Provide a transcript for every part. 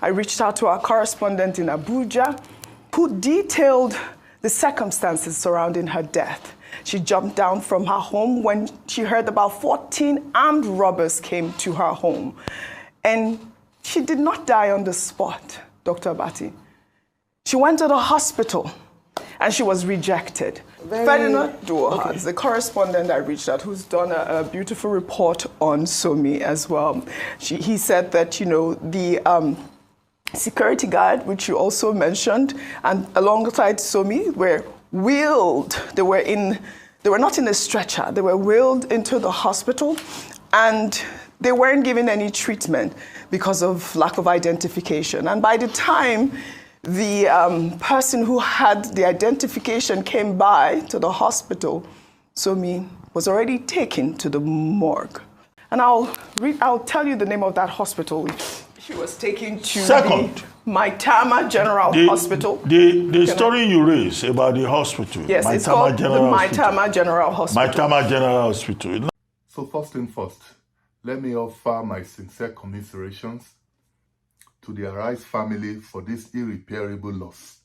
I reached out to our correspondent in Abuja, who detailed the circumstances surrounding her death. She jumped down from her home when she heard about 14 armed robbers came to her home. And she did not die on the spot, Dr. Abati. She went to the hospital and she was rejected. Ferdinand Duoha is the correspondent I reached out, who's done a beautiful report on Sommie as well. He said that, you know, the security guard, which you also mentioned, and alongside Sommie were wheeled. They were not in a stretcher. They were wheeled into the hospital, and they weren't given any treatment because of lack of identification. And by the time the person who had the identification came by to the hospital, Sommie was already taken to the morgue. And I'll tell you the name of that hospital. She was taken to the Maitama General Hospital. The story you raised about the hospital. Yes, it's called the Maitama General Hospital. Maitama General Hospital. So first thing first, let me offer my sincere commiserations to the Arise family for this irreparable loss.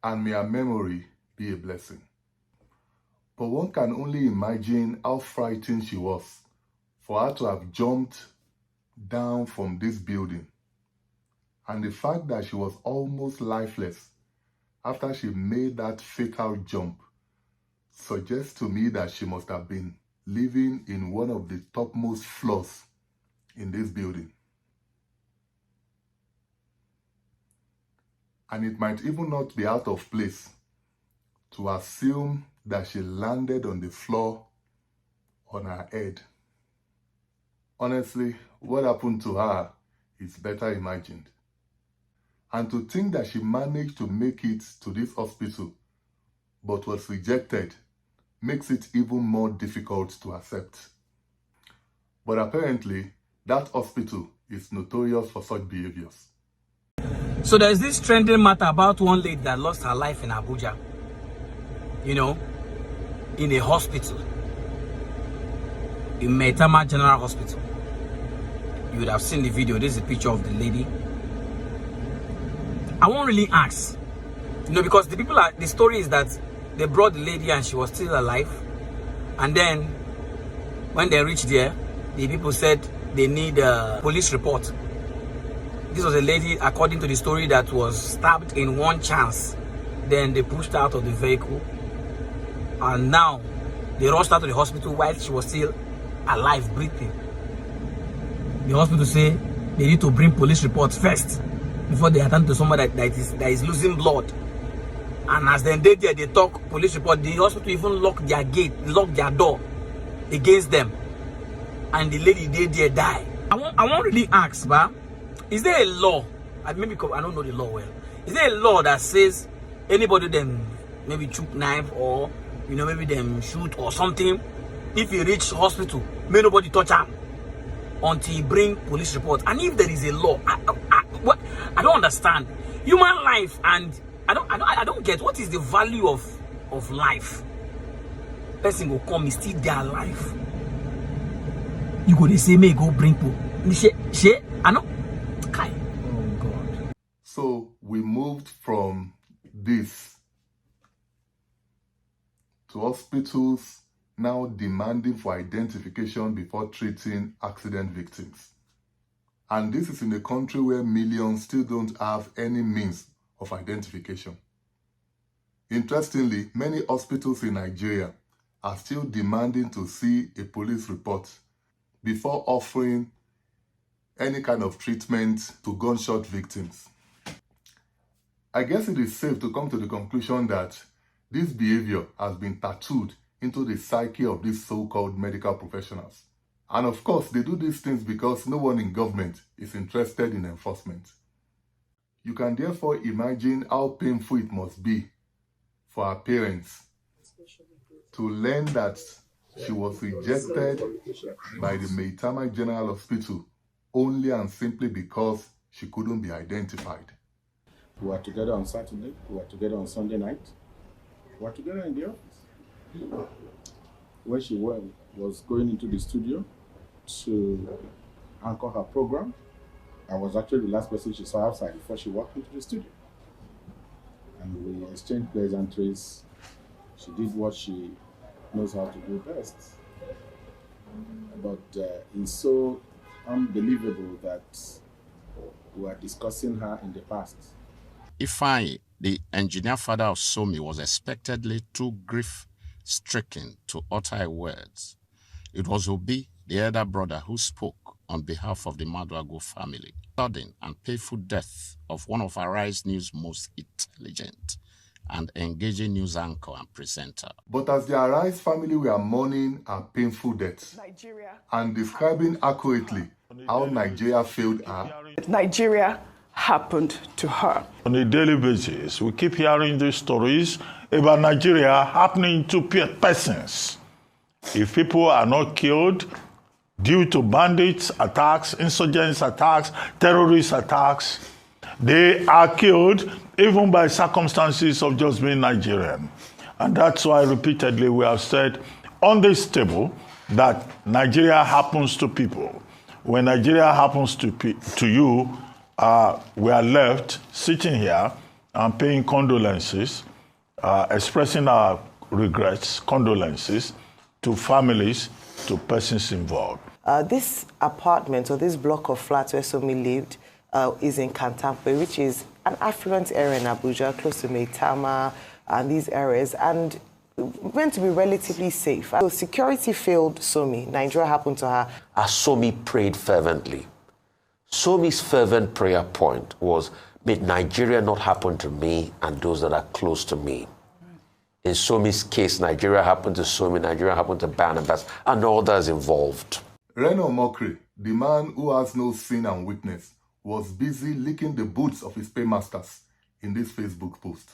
And may her memory be a blessing. But one can only imagine how frightened she was for her to have jumped down from this building. And the fact that she was almost lifeless after she made that fatal jump suggests to me that she must have been living in one of the topmost floors in this building. And it might even not be out of place to assume that she landed on the floor on her head. Honestly, what happened to her is better imagined. And to think that she managed to make it to this hospital but was rejected makes it even more difficult to accept. But apparently, that hospital is notorious for such behaviors. So there's this trending matter about one lady that lost her life in Abuja, you know, in a hospital, in Maitama General Hospital. You would have seen the video. This is a picture of the lady. I won't really ask, you know, because the story is that they brought the lady and she was still alive. And then when they reached there, the people said they need a police report. This was a lady, according to the story, that was stabbed in one chance. Then they pushed her out of the vehicle. And now they rushed her to the hospital while she was still alive, breathing. The hospital say they need to bring police reports first before they attend to somebody that is losing blood. And as they did there, they talk police report. The hospital even locked their gate, locked their door against them. And the lady did there die. I won't really ask, but is there a law? Maybe I don't know the law well. Is there a law that says anybody then maybe chook knife or, you know, maybe them shoot or something? If you reach hospital, may nobody touch her until you bring police report. And if there is a law, I don't understand. Human life, and I don't get what is the value of life. Person will come, is still their life. You go, they say, may go bring police. I know. Okay. Oh God. So we moved from this to hospitals now demanding for identification before treating accident victims. And this is in a country where millions still don't have any means of identification. Interestingly, many hospitals in Nigeria are still demanding to see a police report before offering any kind of treatment to gunshot victims. I guess it is safe to come to the conclusion that this behavior has been tattooed into the psyche of these so-called medical professionals. And of course, they do these things because no one in government is interested in enforcement. You can therefore imagine how painful it must be for her parents to learn that she was rejected by the Maitama General Hospital only and simply because she couldn't be identified. We were together on Saturday, we were together on Sunday night, we were together in the office. When she was going into the studio to anchor her program, I was actually the last person she saw outside before she walked into the studio. And we exchanged pleasantries. She did what she knows how to do best. But it's so unbelievable that we are discussing her in the past. Ifeanyi, the engineer father of Sommie, was expectedly too grief-stricken to utter a word. It was Obi, the elder brother, who spoke on behalf of the Maduagwu family. Sudden and painful death of one of Arise News' most intelligent and engaging news anchor and presenter. But as the Arise family were mourning her painful death and describing accurately how Nigeria failed her, Nigeria happened to her. On a daily basis, we keep hearing these stories about Nigeria happening to persons. If people are not killed due to bandits attacks, insurgents attacks, terrorist attacks, they are killed even by circumstances of just being Nigerian. And that's why repeatedly we have said on this table that Nigeria happens to people. When Nigeria happens to you, we are left sitting here and paying condolences, expressing our regrets, condolences to families, to persons involved. This apartment or this block of flats where Sommie lived is in Katampe, which is an affluent area in Abuja, close to Maitama and these areas, and meant to be relatively safe. So security failed Sommie. Nigeria happened to her. As Sommie prayed fervently. Sommie's fervent prayer point was, may Nigeria not happen to me and those that are close to me. In Sommie's case, Nigeria happened to Sommie, Nigeria happened to Barnabas, and others involved. Reno Mokri, the man who has no sin and weakness, was busy licking the boots of his paymasters in this Facebook post.